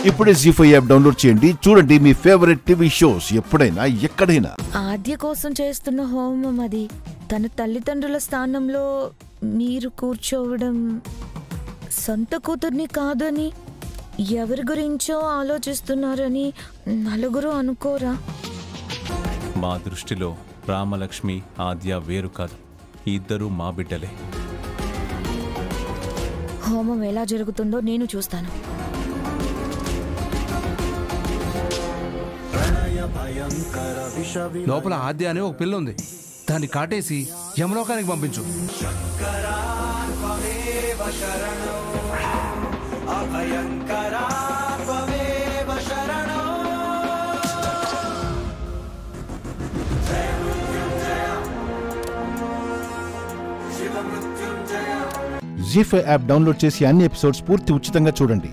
ఇప్పుడే జీ5 app download చేయండి. చూడండి మీ ఫేవరెట్ టీవీ షోస్ ఎప్పుడైనా ఎక్కడైనా. ఆద్య కోసం చేస్తున్న హోమం అది. తన తల్లిదండ్రుల స్థానంలో మీరు కూర్చోవడం సొంత కూతుర్ని కాదని ఎవరి గురించో ఆలోచిస్తున్నారని నలుగురు అనుకోరా? మా దృష్టిలో రామలక్ష్మి ఆద్య వేరు కాదు, ఇద్దరు మా బిడ్డలే. హోమం ఎలా జరుగుతుందో నేను చూస్తాను. లోపల ఆద్య అనే ఒక పిల్ల ఉంది, దాన్ని కాటేసి యమలోకానికి పంపించు. జీ5 యాప్ డౌన్లోడ్ చేసి అన్ని ఎపిసోడ్స్ పూర్తి ఉచితంగా చూడండి.